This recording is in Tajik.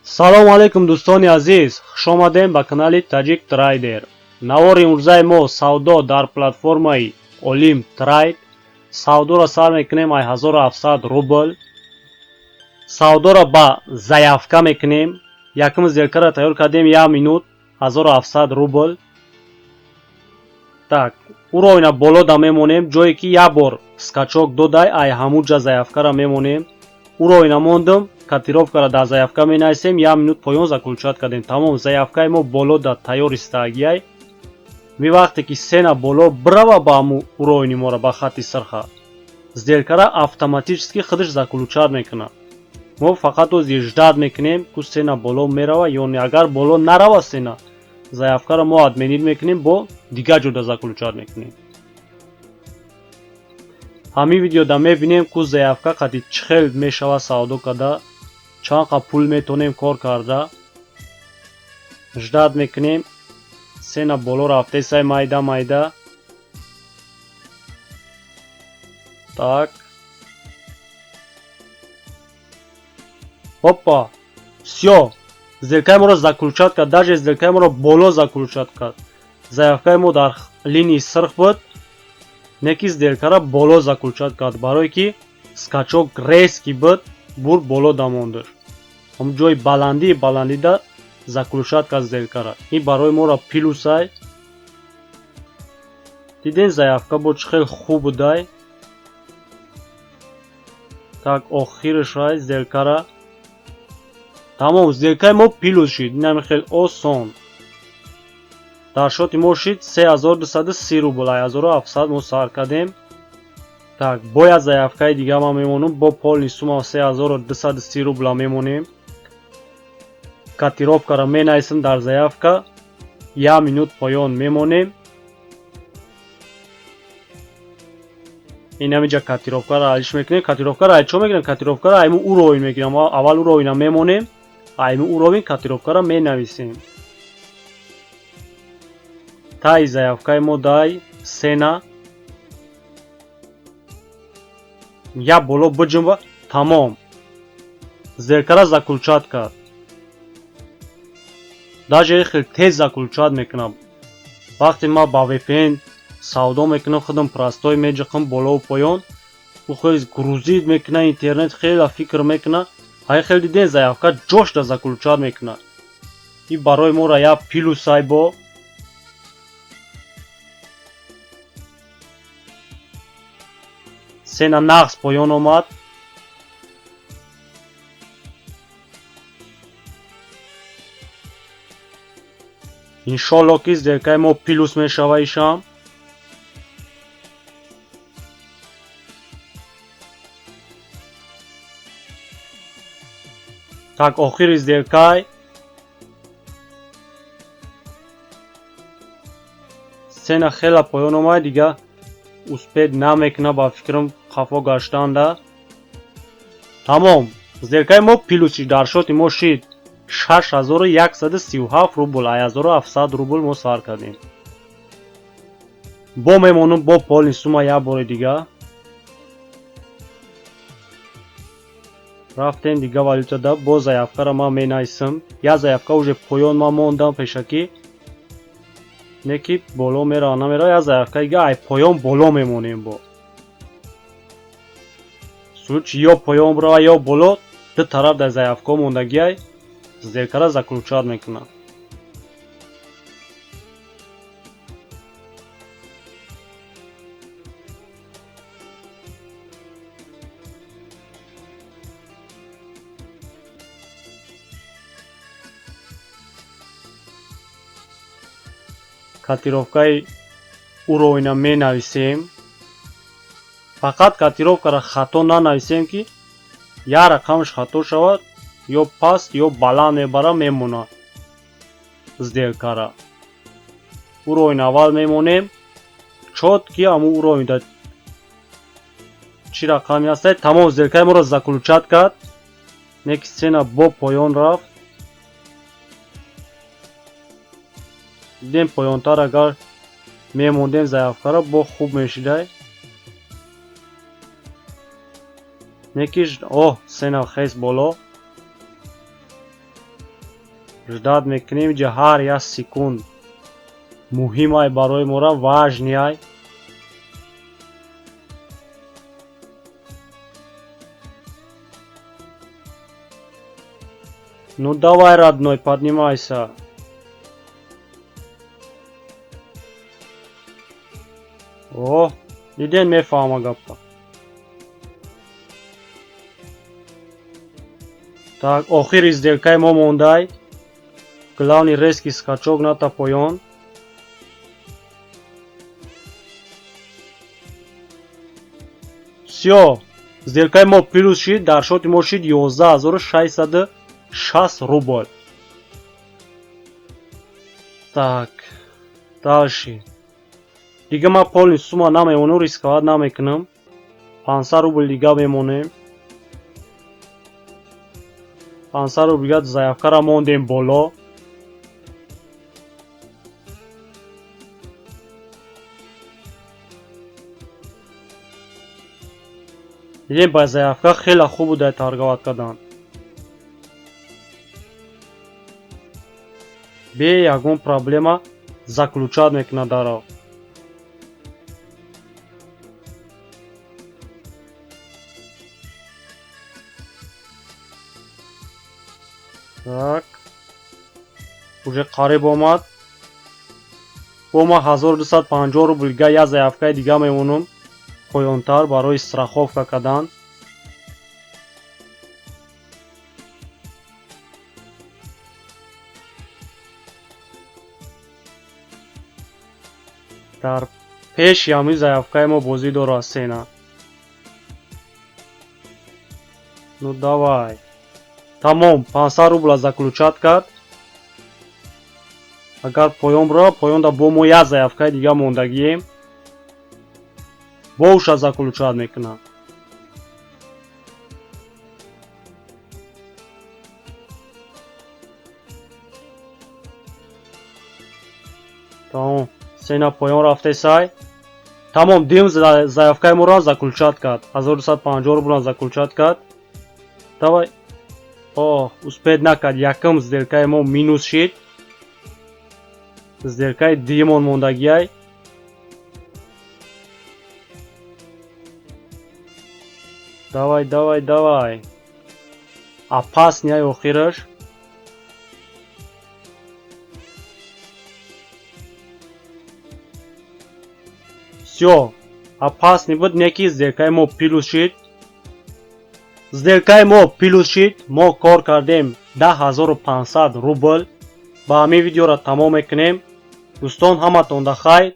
салому алейкум дӯстони азиз, хушомадем ба канали Tajik Trader. Навори имрӯзаи мо савдо дар платформаи Olim Trade. Савдоро сар мекунем ай 1700 рубл. Савдоро ба заявка мекунем. Якм зелкара тайёр кардем 1 минут 1700 рубл. Так, уро ина болода мемонем, ҷое ки як бор скачок додай ай ҳамуҷа заявкара мемонем. уро ина мондам, котировкара дар заявка менависем, 1 минут поён заключат кардем. Тамом, заявкаи мо болода тайёр истаагияй. Ми вақте ки сена боло брава ба аму уроини мора ба хати сирха, сделкара автоматически худаш заключат мекунад. мо фақат ози ждат мекунем ку сена боло мерава ё не. Агар боло нарава сена, заявкара мо адменид мекунем, бо дига ҷода заключат мекунем. ҳамин видеода мебинем ку заявка қади чӣ хел мешава савдо карда, чанқа пул метонем кор карда. ждат мекунем, сена боло рафте сай майда майда. Так, опа, всё, сделкаи моро заключат кард, даже сделкаи моро боло заключат кард. заявкаи мо дар линии сирх буд, неки сделкара боло заключат кард, барое ки скачок резки буд, бур боло дамондаш. ҳам ҷои баландида заключат кард сделкара. ин барои мора плюсай. дидем заявка бо чӣ хел хуб будай. так, охирашай сделкара. тамом, сделкаи мо плюс шид. инам хел осон. дар шоти мо шид 3230 рубл, 1700 мо сар кардем. так, бо як заявкаи дига ма мемонам, бо полни сума 3230 рубла мемонем. котировкара менависем дар заявка, 1 минут поён мемонем. инамиҷа котировкара алиш мекунем. котировкара ай чо мекунем? котировкара айму уровень мекунем. аввал уровня мемонем, айму уровень котировкара менависем. таи заявкаи мо дай сена я боло биҷумба. тамом, сделкара заключат кард. даже хел тез заключат мекунам. вақте ма ба VPN савдо мекунам, худам простой меҷиқам болову поён, ӯ хел грузид мекуна, интернет хела фикр мекуна. ай хел дидем заявка ҷошта заключат мекунад. ин барои мора як плюсай. бо сена нағз поён омад. иншолло ки сделкаи мо плюс мешава ишам. так, охири сделкаи сена хела поён омад. дига успед намекуна ба фикрам хафо гаштанда. тамом, сделкаи мо плюси. дар шоти мо шид 6137 рубл, 1700 рубл мо сар кардем. бо мемонам бо полни сума як бори дига. рафтем дига валютада, бо заявкара ма менависам. як заявка уже поён ма мондам пешаки. неки боло мерава намерава, як заявка дига ай поён боло мемонем. бо случай ё поён брава ё боло, ду тараф дар заявка мондагиай сделкара заключат мекунад. котировкаи уровня менависем. фақат котировкара хато нанависем ки як рақамш хато шавад, ё паст ё баланд мебара, мемонад сделкара. уровень аввал мемонем, чотки аму уровня чӣ рақами ҳастай. тамом, сделкаи моро заключат кард. неки сена бо поён рафт. дидем поёнтар агар мемондем заявкара бо хуб мешидай. неки сена хес боло. ждат мекунем ҷа ҳар як секунд муҳим ай барои мора важни ай. Ну давай, родной, поднимайся. О, иден мефаҳма гапа. Так, охири сделкаи мо мондай. Главный резкий скачок на та поён. Всё, сделкаи мо плюс шид, дар шоти мо шид 11660 рубл. Так, дальше. Дига ма полни сума намемонам, рисковат намекунам. 500 рубл дига мемонем. 500 рубл дига заявкара мондем боло. Дидем ба заявка хеле хуб буда торговат кардан. Бе ягон проблема заключат мекунад даро. Так. Уже қариб омад. Бо ма 1250 рубл дига як заявкаи дига мемонам. Поёнтар барои страховка кардан. Дар пеши ҳамин заявкаи мо бозӣ дора сена. Ну давай. Тамом, 500 рубла заключат кард. Агар поён бро, поёнда бо мо як заявкаи дига мондагием. Боуша заключат мекунад. Тамом, сена поён рафтесай. Тамом, дим заявкаи моро заключат кард. 1250 рубла заключат кард. Давай. О, успед накард. Якам сделкаи мо минус шид. Сделкаи дигимон мондагиай. Давай, давай, давай. Опасный ай охираш. Всё. Опасный буд, неки сделкаи мо плюс шид. Сделкаи мо плюс шид. Мо кор кардем 10500 рубл. Ба ҳамин видеоро тамом мекунем. Дӯстон, ҳаматонда хайр.